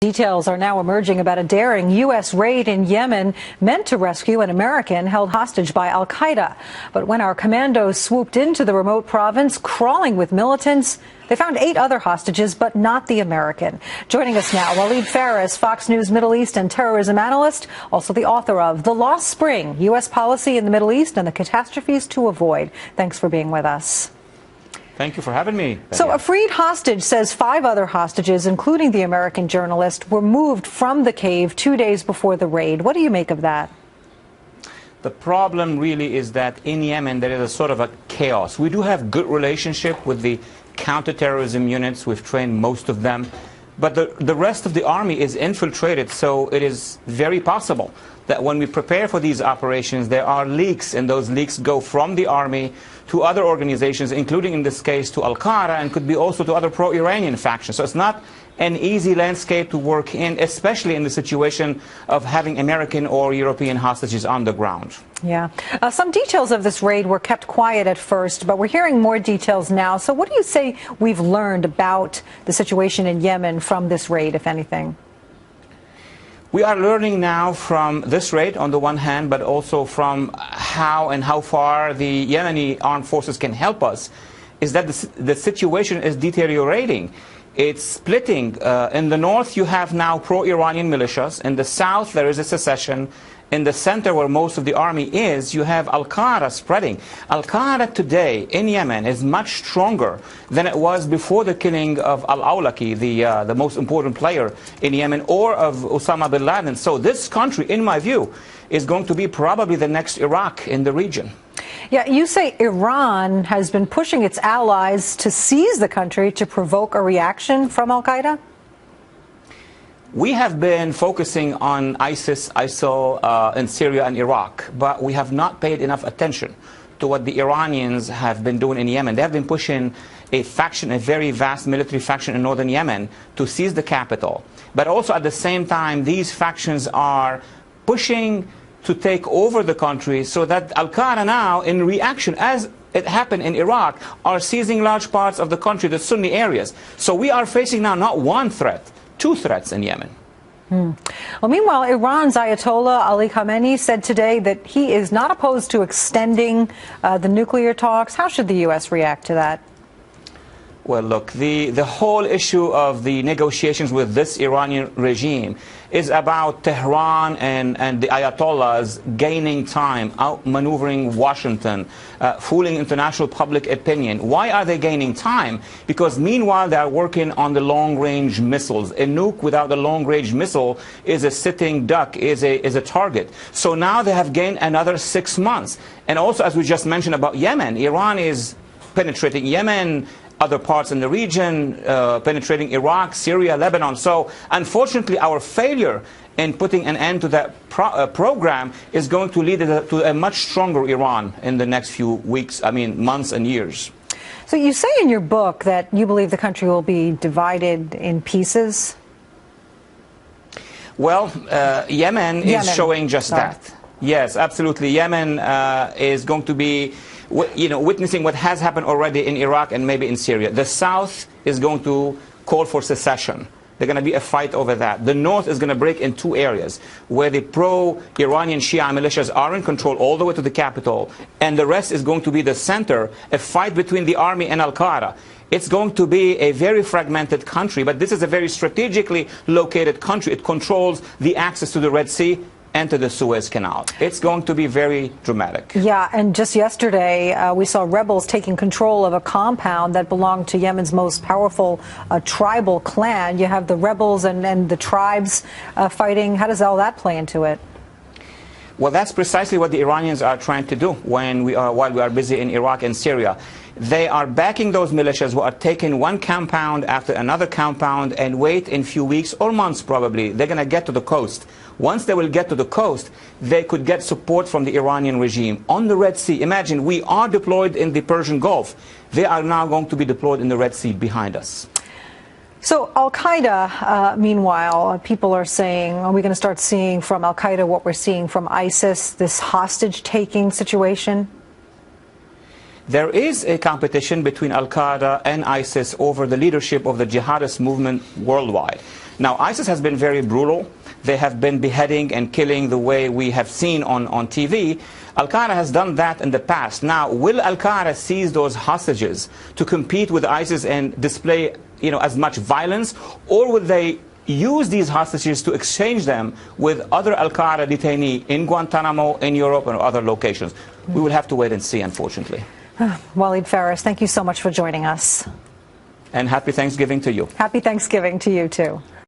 Details are now emerging about a daring U.S. raid in Yemen meant to rescue an American held hostage by al-Qaeda. But when our commandos swooped into the remote province, crawling with militants, they found 8 other hostages, but not the American. Joining us now, Waleed Phares, Fox News Middle East and terrorism analyst, also the author of The Lost Spring, U.S. Policy in the Middle East and the Catastrophes to Avoid. Thanks for being with us. Thank you for having me. So a freed hostage says 5 other hostages, including the American journalist, were moved from the cave 2 days before the raid. What do you make of that? The problem really is that in Yemen there is a sort of a chaos. We do have good relationship with the counterterrorism units. We've trained most of them. But the rest of the army is infiltrated, so it is very possible that when we prepare for these operations, there are leaks, and those leaks go from the army to other organizations, including in this case to al-Qaeda, and could be also to other pro-Iranian factions. So it's not an easy landscape to work in, especially in the situation of having American or European hostages on the ground. Yeah. Some details of this raid were kept quiet at first, but we're hearing more details now. So what do you say we've learned about the situation in Yemen from this raid, if anything? We are learning now from this raid on the one hand, but also from how far the Yemeni armed forces can help us, is that the situation is deteriorating. It's splitting. In the north, you have now pro-Iranian militias. In the south, there is a secession. In the center, where most of the army is, you have al-Qaeda spreading. Al-Qaeda today in Yemen is much stronger than it was before the killing of al-Awlaki, the most important player in Yemen, or of Osama bin Laden. So this country, in my view, is going to be probably the next Iraq in the region. Yeah, you say Iran has been pushing its allies to seize the country to provoke a reaction from al-Qaeda? We have been focusing on ISIS, ISIL in Syria and Iraq, but we have not paid enough attention to what the Iranians have been doing in Yemen. They have been pushing a faction, a very vast military faction in northern Yemen to seize the capital. But also at the same time, these factions are pushing to take over the country so that al-Qaeda now, in reaction, as it happened in Iraq, are seizing large parts of the country, the Sunni areas. So we are facing now not one threat, 2 threats in Yemen. Well, meanwhile, Iran's Ayatollah Ali Khamenei said today that he is not opposed to extending the nuclear talks. How should the U.S. react to that? Well, look, the whole issue of the negotiations with this Iranian regime is about Tehran and the Ayatollahs gaining time, outmaneuvering Washington, fooling international public opinion. Why are they gaining time? Because meanwhile they are working on the long-range missiles. A nuke without a long-range missile is a sitting duck, is a target. So now they have gained another 6 months. And also, as we just mentioned about Yemen, Iran is penetrating Yemen, other parts in the region, penetrating Iraq, Syria, Lebanon. So unfortunately, our failure in putting an end to that program is going to lead to a much stronger Iran in the next few weeks, months and years. So you say in your book that you believe the country will be divided in pieces? Well, Yemen is showing just that. Yes, absolutely. Yemen is going to be witnessing what has happened already in Iraq and maybe in Syria. The south is going to call for secession. There's going to be a fight over that. The north is going to break in 2 areas, where the pro-Iranian Shia militias are in control all the way to the capital, and the rest is going to be the center, a fight between the army and al-Qaeda. It's going to be a very fragmented country, but this is a very strategically located country. It controls the access to the Red Sea and to the Suez Canal. It's going to be very dramatic. Yeah, and just yesterday we saw rebels taking control of a compound that belonged to Yemen's most powerful tribal clan. You have the rebels and the tribes fighting. How does all that play into it? Well, that's precisely what the Iranians are trying to do while we are busy in Iraq and Syria. They are backing those militias who are taking one compound after another compound, and wait in few weeks or months probably, they're going to get to the coast. Once they will get to the coast, they could get support from the Iranian regime. On the Red Sea, imagine we are deployed in the Persian Gulf. They are now going to be deployed in the Red Sea behind us. So al-Qaeda, meanwhile, people are saying, are we going to start seeing from al-Qaeda what we're seeing from ISIS, this hostage-taking situation? There is a competition between al-Qaeda and ISIS over the leadership of the jihadist movement worldwide. Now, ISIS has been very brutal. They have been beheading and killing the way we have seen on TV. Al-Qaeda has done that in the past. Now, will Al-Qaeda seize those hostages to compete with ISIS and display, as much violence, or will they use these hostages to exchange them with other Al-Qaeda detainees in Guantanamo, in Europe, and other locations? We will have to wait and see, unfortunately. Walid Phares, thank you so much for joining us. And happy Thanksgiving to you. Happy Thanksgiving to you, too.